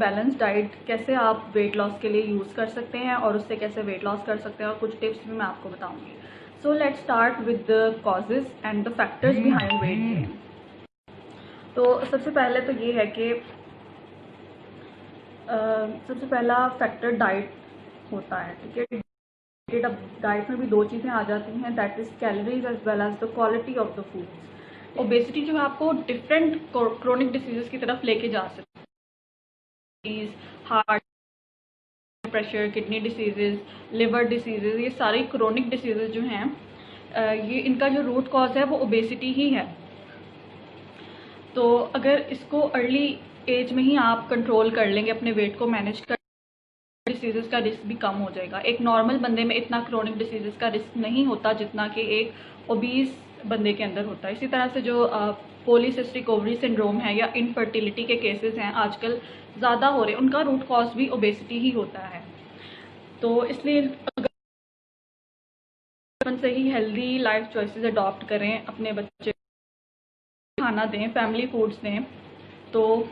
Balance diet कैसे आप weight loss के लिए यूज़ कर सकते हैं और उससे कैसे वेट लॉस कर सकते हैं और कुछ टिप्स भी मैं आपको बताऊंगी। So let's start with the causes and the factors behind weight gain. तो सबसे पहले तो ये है कि सबसे पहला फैक्टर डाइट होता है। ठीक है, अब डाइट में भी दो चीज़ें आ जाती हैं, that is calories as well as the quality of the food. Obesity जो है आपको डिफरेंट क्रोनिक डिसीजेस की तरफ लेके जा सकती है, heart pressure, kidney diseases, liver diseases, ये सारी क्रोनिक डिसीजेज जो हैं ये इनका जो रूट कॉज है वो ओबेसिटी ही है। तो अगर इसको अर्ली एज में ही आप कंट्रोल कर लेंगे, अपने वेट को मैनेज कर, डिसीजेस का रिस्क भी कम हो जाएगा। एक नॉर्मल बंदे में इतना क्रोनिक डिसीजेस का रिस्क नहीं होता जितना कि एक ओबीस बंदे के अंदर होता है। इसी तरह से जो पॉलीसिस्टिक ओवरी सिंड्रोम है या इनफर्टिलिटी के केसेस हैं आजकल ज़्यादा हो रहे हैं, उनका रूट कॉज भी ओबेसिटी ही होता है। तो इसलिए अगर बचपन से ही हेल्दी लाइफ चॉइसेस अडॉप्ट करें, अपने बच्चे खाना दें, फैमिली फूड्स दें, तो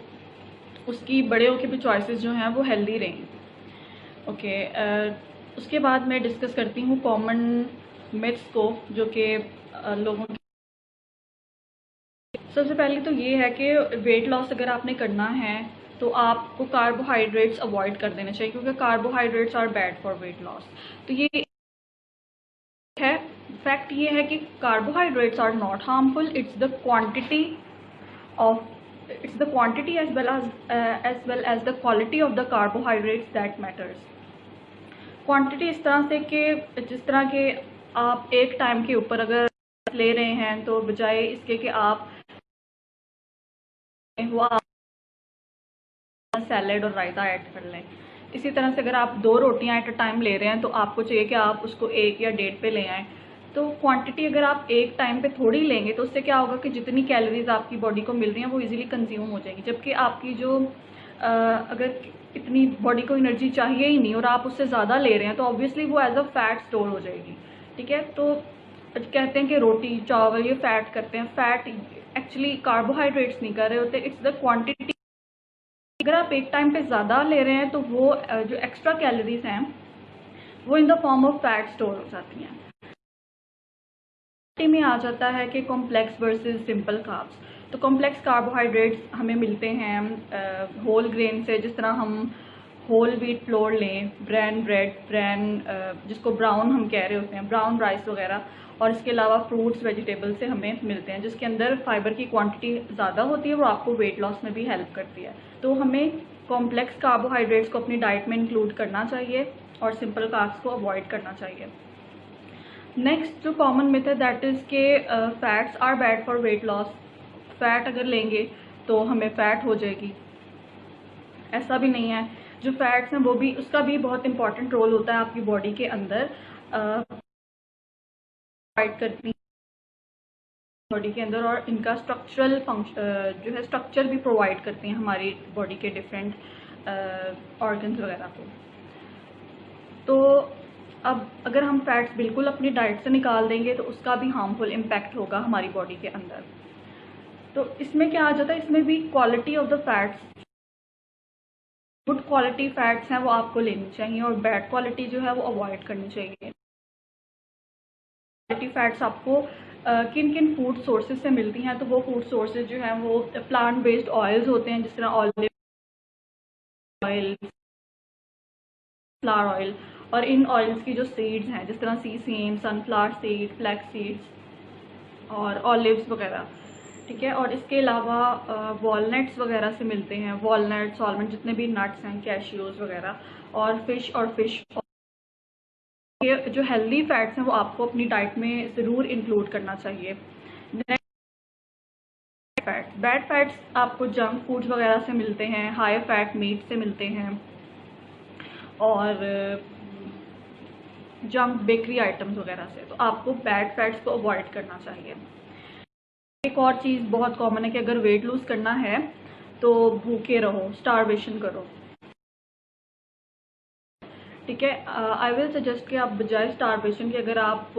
उसकी बड़े होकर भी चॉइसेस जो हैं वो हेल्दी रहें। ओके, उसके बाद मैं डिस्कस करती हूँ कॉमन मिथ्स को जो कि लोगों की। सबसे पहले तो ये है कि वेट लॉस अगर आपने करना है तो आपको कार्बोहाइड्रेट्स अवॉइड कर देने चाहिए, क्योंकि carbohydrates are bad for weight loss. तो ये है, फैक्ट ये है कि carbohydrates are not harmful, it's the quantity of it's the quantity as well as the quality of the carbohydrates that matters। Quantity इस तरह से कि जिस तरह के आप एक टाइम के ऊपर अगर ले रहे हैं तो बजाय इसके कि आप सैलेड और रायता ऐड कर लें, इसी तरह से अगर आप 2 रोटियां एट अ टाइम ले रहे हैं तो आपको चाहिए कि आप उसको 1 या 1.5 पे ले आएँ। तो क्वांटिटी अगर आप एक टाइम पे थोड़ी लेंगे तो उससे क्या होगा कि जितनी कैलोरीज आपकी बॉडी को मिल रही हैं वो इजीली कंज्यूम हो जाएगी, जबकि आपकी जो अगर इतनी बॉडी को एनर्जी चाहिए ही नहीं और आप उससे ज़्यादा ले रहे हैं तो ऑब्वियसली वो एज अ फैट स्टोर हो जाएगी। ठीक है, तो कहते हैं कि रोटी चावल ये फैट करते हैं, फैट एक्चुअली कार्बोहाइड्रेट्स नहीं कर रहे होते, इट्स द क्वान्टिटी। अगर आप एक टाइम पे ज़्यादा ले रहे हैं तो वो जो एक्स्ट्रा कैलोरीज हैं वो in the form of fat store हो जाती हैं। में आ जाता है कि कॉम्प्लेक्स वर्सेस सिंपल कार्ब्स। तो कॉम्प्लेक्स कार्बोहाइड्रेट्स हमें मिलते हैं होल ग्रेन से, जिस तरह हम होल व्हीट फ्लोर लें, ब्राउन ब्रेड, जिसको ब्राउन हम कह रहे होते हैं, ब्राउन राइस वगैरह, और इसके अलावा फ्रूट्स वेजिटेबल से हमें मिलते हैं जिसके अंदर फाइबर की क्वांटिटी ज़्यादा होती है, वो आपको वेट लॉस में भी हेल्प करती है। तो हमें कॉम्प्लेक्स कार्बोहाइड्रेट्स को अपनी डाइट में इंक्लूड करना चाहिए और सिंपल कार्ब्स को अवॉइड करना चाहिए। नेक्स्ट जो कॉमन मिथ है दैट इज़ के fats are bad for weight loss. Fat अगर लेंगे तो हमें फैट हो जाएगी, ऐसा भी नहीं है। जो फैट्स हैं वो भी, उसका भी बहुत इंपॉर्टेंट रोल होता है आपकी बॉडी के अंदर, फाइट करती बॉडी के अंदर, और इनका स्ट्रक्चरल फंक्शन जो है स्ट्रक्चर भी प्रोवाइड करती हैं हमारी बॉडी के डिफरेंट ऑर्गन्स वगैरह को। तो अब अगर हम फैट्स बिल्कुल अपनी डाइट से निकाल देंगे तो उसका भी हार्मफुल इम्पैक्ट होगा हमारी बॉडी के अंदर। तो इसमें क्या आ जाता है, इसमें भी quality of the fats, good quality fats हैं वो आपको लेनी चाहिए और बैड क्वालिटी जो है वो अवॉइड करनी चाहिए। क्वालिटी फैट्स आपको किन किन फूड सोर्सेज से मिलती हैं, तो वो फूड सोर्सेज जो हैं वो प्लांट बेस्ड ऑयल्स होते हैं, जिस तरह ऑलिव ऑयल, फ्लावर ऑयल, और इन ऑयल्स की जो सीड्स हैं जिस तरह sesame, sunflower seed, flax seeds और ऑलिव्स वगैरह। ठीक है, और इसके अलावा वॉलनट्स वगैरह से मिलते हैं, वॉलनट्स, आलमंड, जितने भी नट्स हैं, कैशियोज वगैरह, और फिश ये जो हेल्दी फैट्स हैं वो आपको अपनी डाइट में ज़रूर इंक्लूड करना चाहिए। फैट्स, बैड फैट्स आपको जंक फूड्स वगैरह से मिलते हैं, हाई फैट मीट से मिलते हैं, और जंक बेकरी आइटम्स वगैरह से। तो आपको बैड फैट्स को अवॉइड करना चाहिए। एक और चीज़ बहुत कॉमन है कि अगर वेट लूज़ करना है तो भूखे रहो, स्टारवेशन करो। ठीक है, आई विल सजेस्ट कि आप बजाय स्टारवेशन के अगर आप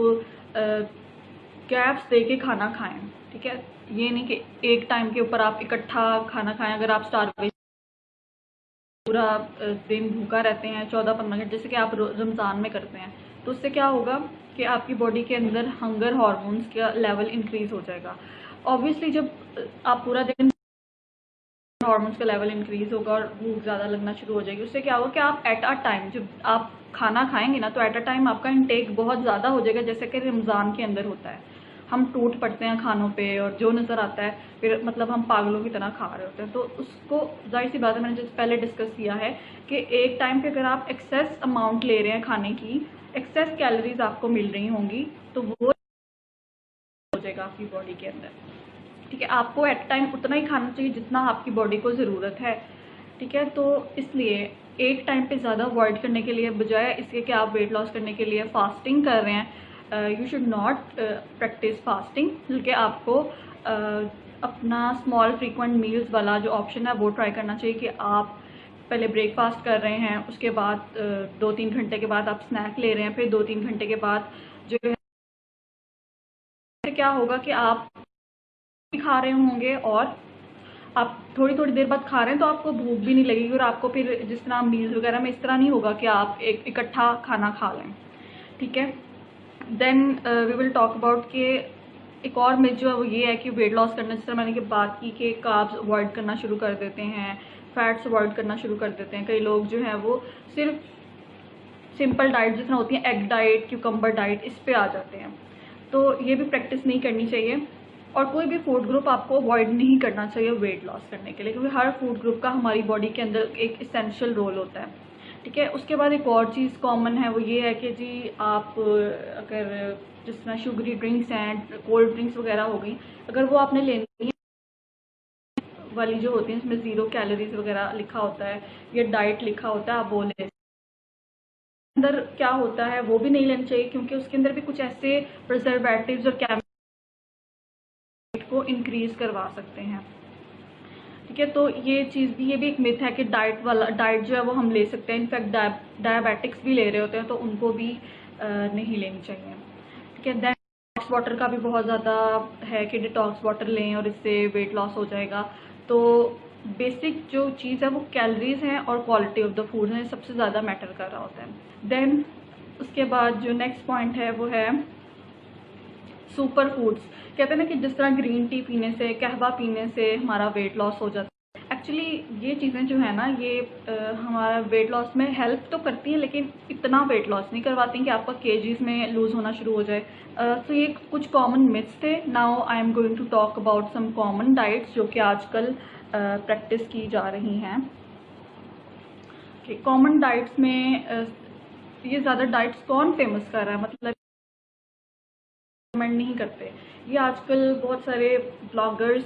गैप्स दे के खाना खाएं। ठीक है, ये नहीं कि एक टाइम के ऊपर आप इकट्ठा खाना खाएं। अगर आप स्टारवेशन पूरा दिन भूखा रहते हैं 14-15 घंटे, जैसे कि आप रमज़ान में करते हैं, तो उससे क्या होगा कि आपकी बॉडी के अंदर हंगर हार्मोन्स का लेवल इंक्रीज़ हो जाएगा। ऑब्वियसली जब आप पूरा दिन हार्मोन्स का लेवल इंक्रीज़ होगा और भूख ज़्यादा लगना शुरू हो जाएगी, उससे क्या होगा कि आप एट अ टाइम जब आप खाना खाएंगे ना, तो एट अ टाइम आपका इंटेक बहुत ज़्यादा हो जाएगा, जैसे कि रमज़ान के अंदर होता है। हम टूट पड़ते हैं खानों पे और जो नज़र आता है फिर मतलब हम पागलों की तरह खा रहे होते हैं। तो उसको जाहिर सी बात है, मैंने जैसे पहले डिस्कस किया है कि एक टाइम पे अगर आप एक्सेस अमाउंट ले रहे हैं खाने की, एक्सेस कैलोरीज आपको मिल रही होंगी, तो वो हो जाएगा आपकी बॉडी के अंदर। ठीक है, आपको एट टाइम उतना ही खाना चाहिए जितना आपकी बॉडी को ज़रूरत है। ठीक है, तो इसलिए एक टाइम पे ज़्यादा अवॉइड करने के लिए, बजाय इसके कि आप वेट लॉस करने के लिए फास्टिंग कर रहे हैं, you should not practice fasting, बल्कि आपको अपना स्मॉल फ्रीक्वेंट मील्स वाला जो ऑप्शन है वो ट्राई करना चाहिए कि आप पहले ब्रेकफास्ट कर रहे हैं, उसके बाद 2-3 घंटे के बाद आप स्नैक ले रहे हैं, फिर 2-3 घंटे के बाद जो है क्या होगा कि आप खा रहे होंगे और आप थोड़ी थोड़ी देर बाद खा रहे हैं, तो आपको भूख भी नहीं लगेगी और आपको फिर जिस तरह मील्स वगैरह में इस तरह नहीं होगा कि आप एक इकट्ठा खाना खा लें। ठीक है, then we will talk about कि एक और मिथ जो है वो ये है कि वेट लॉस करने, जिस तरह मैंने की बात की कि कार्ब्स अवॉइड करना शुरू कर देते हैं, फैट्स अवॉइड करना शुरू कर देते हैं। कई लोग जो है वो सिर्फ सिंपल डाइट जिस तरह होती है एग डाइट, क्यूकम्बर डाइट, इस पे आ जाते हैं। तो ये भी प्रैक्टिस नहीं करनी चाहिए और कोई भी फूड ग्रुप आपको अवॉइड नहीं करना चाहिए वेट लॉस करने के लिए, क्योंकि हर फूड ग्रुप का हमारी बॉडी के अंदर एक इसेंशियल रोल होता है। ठीक है, उसके बाद एक और चीज़ कॉमन है, वो ये है कि जी आप अगर जिस तरह शुगरी ड्रिंक्स हैं, कोल्ड ड्रिंक्स वगैरह हो गई, अगर वो आपने लेनी है वाली जो होती है इसमें 0 कैलोरीज वगैरह लिखा होता है या डाइट लिखा होता है, आप वो ले अंदर क्या होता है वो भी नहीं लेना चाहिए, क्योंकि उसके अंदर भी कुछ ऐसे प्रिजर्वेटिव्स और केमिकल को इंक्रीज करवा सकते हैं। ठीक है, तो ये चीज़ भी, ये भी एक मिथ है कि डाइट जो है वो हम ले सकते हैं। इनफैक्ट डायबिटिक्स भी ले रहे होते हैं, तो उनको भी नहीं लेनी चाहिए। ठीक है, देन डिटॉक्स वाटर का भी बहुत ज़्यादा है कि डिटॉक्स वाटर लें और इससे वेट लॉस हो जाएगा। तो बेसिक जो चीज़ है वो कैलोरीज हैं और क्वालिटी ऑफ द फूड है, सबसे ज़्यादा मैटर कर रहा होता है। देन उसके बाद जो नेक्स्ट पॉइंट है वो है सुपर फूड्स। कहते हैं ना कि जिस तरह ग्रीन टी पीने से, कहवा पीने से हमारा वेट लॉस हो जाता है। एक्चुअली ये चीज़ें जो है ना, ये हमारा वेट लॉस में हेल्प तो करती हैं, लेकिन इतना वेट लॉस नहीं करवाती कि आपका केजीज में लूज़ होना शुरू हो जाए। तो ये कुछ कॉमन मिथ्स थे। Now I am going to talk about some common diets जो कि आजकल प्रैक्टिस की जा रही हैं। कॉमन डाइट्स में ये ज़्यादा डाइट्स कौन फेमस कर रहा है, मतलब नहीं करते। ये आजकल बहुत सारे ब्लॉगर्स,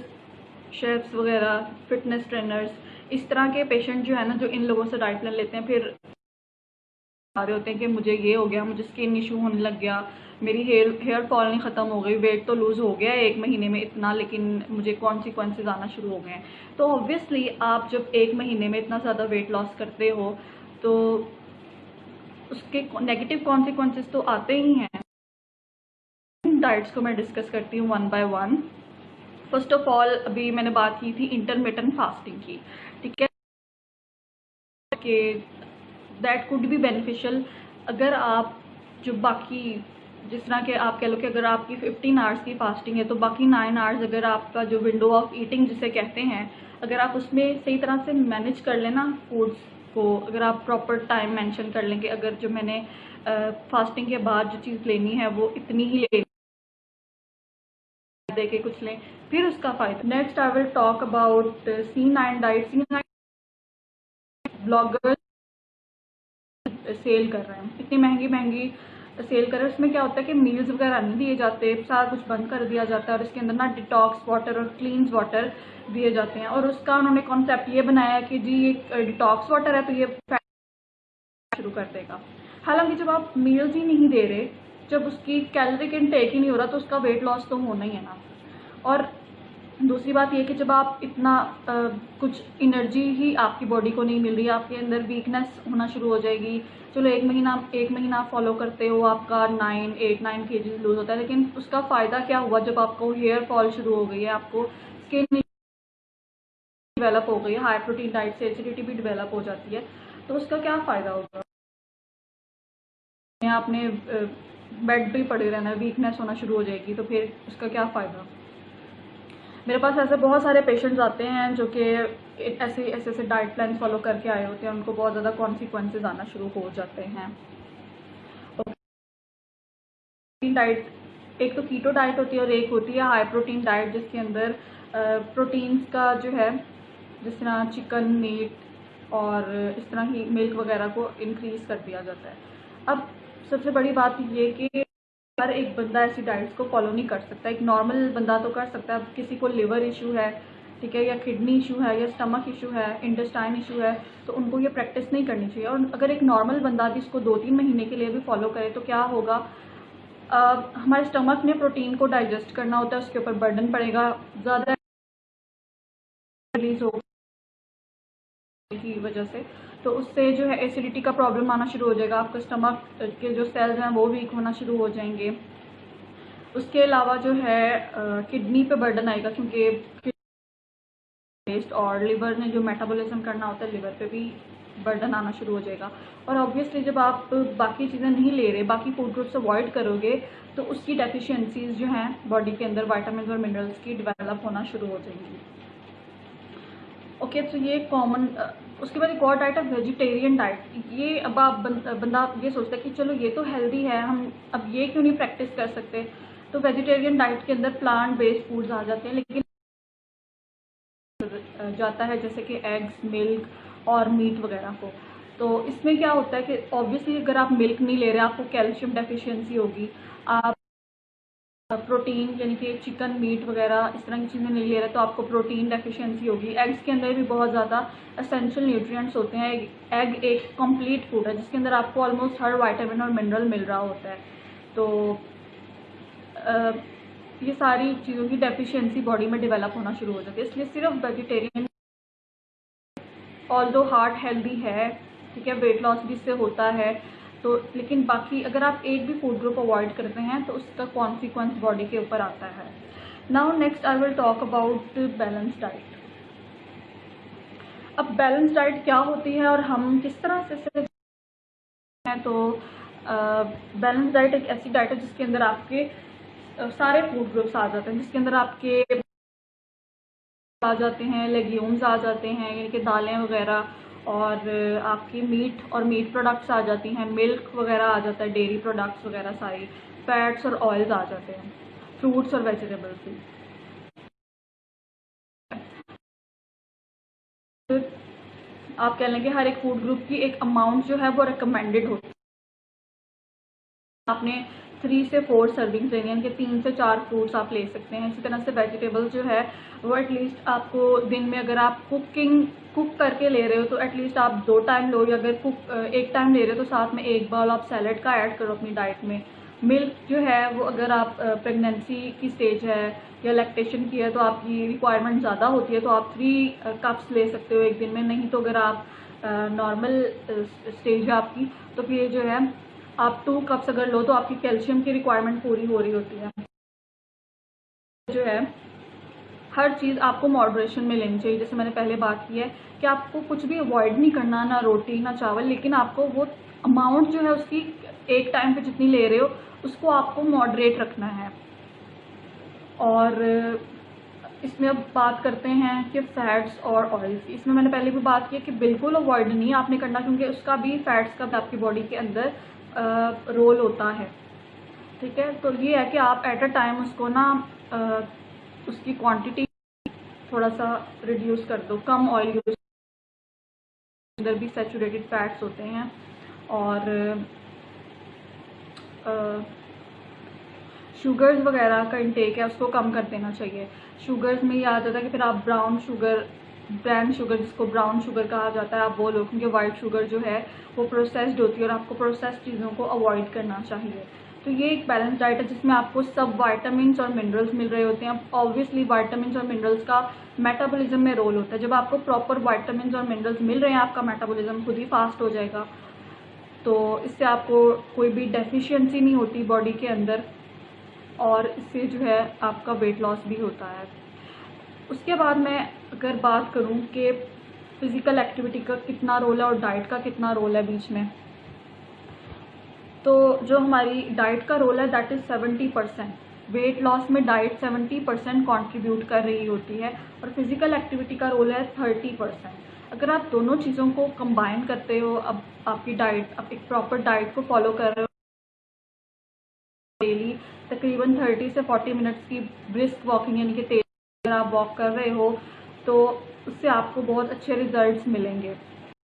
शेफ्स वगैरह, फिटनेस ट्रेनर्स, इस तरह के पेशेंट जो है ना, जो इन लोगों से डाइट प्लान लेते हैं, फिर आ रहे होते हैं कि मुझे ये हो गया, मुझे स्किन इशू होने लग गया, मेरी हेयर फॉल नहीं ख़त्म हो गई, वेट तो लूज़ हो गया 1 महीने में इतना, लेकिन मुझे कॉन्सिक्वेंसेज आना शुरू हो गए हैं। तो ऑब्वियसली आप जब 1 महीने में इतना ज़्यादा वेट लॉस करते हो तो उसके नेगेटिव कॉन्सिक्वेंसेज तो आते ही हैं। डाइट्स को मैं डिस्कस करती हूँ 1 बाय 1। फर्स्ट ऑफ ऑल, अभी मैंने बात की थी इंटरमिटेंट फास्टिंग की। ठीक है, कि दैट कुड बी बेनिफिशियल अगर आप जो बाकी, जिस तरह के आप कह लो कि अगर आपकी 15 आवर्स की फास्टिंग है, तो बाकी 9 आवर्स अगर आपका जो विंडो ऑफ ईटिंग जिसे कहते हैं, अगर आप उसमें सही तरह से मैनेज कर लेना फूड्स को, अगर आप प्रॉपर टाइम मेंशन कर लेंगे, अगर जो मैंने फास्टिंग के बाद जो चीज़ लेनी है वो इतनी ही लेनी दे के कुछ लें, फिर उसका फ़ायदा। Next I will talk about C9 diet. C9 bloggers sell कर रहे हैं, इतनी महंगी महंगी सेल कर रहे हैं। उसमें क्या होता है कि मील्स वगैरह नहीं दिए जाते, सारा कुछ बंद कर दिया जाता है और इसके अंदर ना डिटॉक्स वाटर और क्लींस वाटर दिए जाते हैं। और उसका उन्होंने कॉन्सेप्ट ये बनाया कि जी ये डिटॉक्स वाटर है तो ये फैट शुरू कर देगा। हालांकि जब आप मील्स ही नहीं दे रहे, जब उसकी कैलोरी इनटेक ही नहीं हो रहा, तो उसका वेट लॉस तो होना ही है ना। और दूसरी बात यह कि जब आप इतना कुछ एनर्जी ही आपकी बॉडी को नहीं मिल रही, आपके अंदर वीकनेस होना शुरू हो जाएगी। चलो एक महीना आप फॉलो करते हो, आपका 8-9 kg लूज होता है, लेकिन उसका फ़ायदा क्या हुआ जब आपको हेयर फॉल शुरू हो गई है, आपको स्किन डेवलप हो गई है, हाई प्रोटीन डाइट से एसिडिटी भी डेवलप हो जाती है, तो उसका क्या फ़ायदा होगा? आपने बेड पे पड़े रहना, वीकनेस होना शुरू हो जाएगी, तो फिर उसका क्या फ़ायदा? मेरे पास ऐसे बहुत सारे पेशेंट्स आते हैं जो कि ऐसे डाइट प्लान फॉलो करके आए होते हैं, उनको बहुत ज़्यादा कॉन्सिक्वेंसेज आना शुरू हो जाते हैं। डाइट, एक तो कीटो डाइट होती है और एक होती है हाई प्रोटीन डाइट, जिसके अंदर प्रोटीन्स का जो है, जिस तरह चिकन, मीट और इस तरह की मिल्क वगैरह को इंक्रीज़ कर दिया जाता है। अब सबसे बड़ी बात ये कि हर एक बंदा ऐसी डाइट्स को फॉलो नहीं कर सकता। एक नॉर्मल बंदा तो कर सकता है। अब किसी को लिवर इशू है, ठीक है, या किडनी इशू है, या स्टमक इशू है, इंटेस्टाइन इशू है, तो उनको ये प्रैक्टिस नहीं करनी चाहिए। और अगर एक नॉर्मल बंदा भी इसको 2-3 महीने के लिए भी फॉलो करे तो क्या होगा, हमारे स्टमक में प्रोटीन को डाइजेस्ट करना होता है, उसके ऊपर बर्डन पड़ेगा, ज़्यादा रिलीज होगा की वजह से, तो उससे जो है एसिडिटी का प्रॉब्लम आना शुरू हो जाएगा। आपका स्टमक के जो सेल्स हैं वो वीक होना शुरू हो जाएंगे। उसके अलावा जो है किडनी पे बर्डन आएगा, क्योंकि वेस्ट और लिवर ने जो मेटाबॉलिज्म करना होता है, लिवर पे भी बर्डन आना शुरू हो जाएगा। और ऑब्वियसली जब आप बाकी चीज़ें नहीं ले रहे, बाकी फूड ग्रुप्स अवॉइड करोगे, तो उसकी डेफिशिएंसीज जो हैं बॉडी के अंदर विटामिन और मिनरल्स की डेवलप होना शुरू हो जाएंगी। ओके, तो ये कॉमन। उसके बाद एक और डाइट है वेजिटेरियन डाइट। ये अब आप बंदा ये सोचता है कि चलो ये तो हेल्दी है, हम अब ये क्यों नहीं प्रैक्टिस कर सकते। तो वेजिटेरियन डाइट के अंदर प्लांट बेस्ड फूड्स आ जाते हैं, लेकिन जाता है जैसे कि एग्स, मिल्क और मीट वगैरह को। तो इसमें क्या होता है कि ऑब्वियसली अगर आप मिल्क नहीं ले रहे, आपको कैल्शियम डेफिशिएंसी होगी। आप प्रोटीन यानी कि चिकन, मीट वगैरह इस तरह की चीज़ें नहीं ले रहे, तो आपको प्रोटीन डेफिशिएंसी होगी। एग्स के अंदर भी बहुत ज़्यादा एसेंशियल न्यूट्रिएंट्स होते हैं। एग एक कंप्लीट फूड है जिसके अंदर आपको ऑलमोस्ट हर विटामिन और मिनरल मिल रहा होता है। तो ये सारी चीज़ों की डेफिशिएंसी बॉडी में डेवलप होना शुरू हो जाती है। इसलिए सिर्फ वेजिटेरियन, ऑल्दो हार्ट हेल्दी है, ठीक है, वेट लॉस भी इससे होता है, तो लेकिन बाकी अगर आप एक भी फूड ग्रुप अवॉइड करते हैं तो उसका कॉन्सिक्वेंस बॉडी के ऊपर आता है। Now next I will talk about balance diet. अब बैलेंस डाइट क्या होती है और हम किस तरह से हैं, तो बैलेंस डाइट एक ऐसी डाइट है जिसके अंदर आपके सारे फूड ग्रुप्स आ जाते हैं, जिसके अंदर आपके आ जाते हैं, लेग्यूम्स आ जाते हैं यानी कि दालें वगैरह, और आपकी मीट और मीट प्रोडक्ट्स आ जाती हैं, मिल्क वगैरह आ जाता है, डेयरी प्रोडक्ट्स वगैरह सारी, फैट्स और ऑयल्स आ जाते हैं, फ्रूट्स और वेजिटेबल्स भी। आप कह लें कि हर एक फूड ग्रुप की एक अमाउंट जो है वो रिकमेंडेड होती है। आपने 3 से 4 सर्विंग्स लेनी है, 3 से 4 फ्रूट्स आप ले सकते हैं। इसी तरह से वेजिटेबल्स जो है वो एटलीस्ट आपको दिन में, अगर आप कुक करके ले रहे हो तो एटलीस्ट आप 2 टाइम लो, या अगर एक टाइम ले रहे हो तो साथ में एक बाउल आप सैलड का ऐड करो अपनी डाइट में। मिल्क जो है वो अगर आप प्रेगनेंसी की स्टेज है या लैक्टेशन की है तो आपकी रिक्वायरमेंट ज़्यादा होती है, तो आप 3 कप्स ले सकते हो एक दिन में। नहीं तो अगर आप नॉर्मल स्टेज है आपकी, तो फिर जो है आप 2 कप्स अगर लो तो आपकी कैल्शियम की रिक्वायरमेंट पूरी हो रही होती है। जो है हर चीज़ आपको मॉडरेशन में लेनी चाहिए। जैसे मैंने पहले बात की है कि आपको कुछ भी अवॉइड नहीं करना, ना रोटी ना चावल, लेकिन आपको वो अमाउंट जो है उसकी एक टाइम पे जितनी ले रहे हो उसको आपको मॉडरेट रखना है। और इसमें अब बात करते हैं कि फैट्स और ऑयल्स। इसमें मैंने पहले भी बात की कि बिल्कुल अवॉइड नहीं आपने करना, क्योंकि उसका भी, फैट्स का भी आपकी बॉडी के अंदर रोल होता है, ठीक है। तो ये है कि आप एट अ टाइम उसको ना उसकी क्वांटिटी थोड़ा सा रिड्यूस कर दो, कम ऑयल यूज, अंदर भी सैचुरेटेड फैट्स होते हैं। और शुगर्स वगैरह का इंटेक है उसको कम कर देना चाहिए। शुगर्स में ये आ जाता है कि फिर आप ब्राउन शुगर, जिसको ब्राउन शुगर कहा जाता है, आप वो लो, क्योंकि वाइट शुगर जो है वो प्रोसेस्ड होती है और आपको प्रोसेस्ड चीज़ों को अवॉइड करना चाहिए। तो ये एक बैलेंस डाइट है जिसमें आपको सब वाइटामिन और मिनरल्स मिल रहे होते हैं। ऑब्वियसली वाइटामिन और मिनरल्स का मेटाबॉलिज्म में रोल होता है। जब आपको प्रॉपर वाइटामिन और मिनरल्स मिल रहे हैं, आपका मेटाबॉलिज्म खुद ही फास्ट हो जाएगा, तो इससे आपको कोई भी डेफिशिएंसी नहीं होती बॉडी के अंदर, और इससे जो है आपका वेट लॉस भी होता है। उसके बाद मैं अगर बात करूं कि फिज़िकल एक्टिविटी का कितना रोल है और डाइट का कितना रोल है बीच में, तो जो हमारी डाइट का रोल है दैट इज़ 70%। वेट लॉस में डाइट 70% कॉन्ट्रीब्यूट कर रही होती है और फिज़िकल एक्टिविटी का रोल है 30%। अगर आप दोनों चीज़ों को कंबाइन करते हो, अब आपकी डाइट, आप एक प्रॉपर डाइट को फॉलो कर रहे हो, डेली तकरीबन 30 से 40 मिनट्स की ब्रिस्क वॉकिंग यानी कि तेज अगर आप वॉक कर रहे हो, तो उससे आपको बहुत अच्छे रिजल्ट्स मिलेंगे।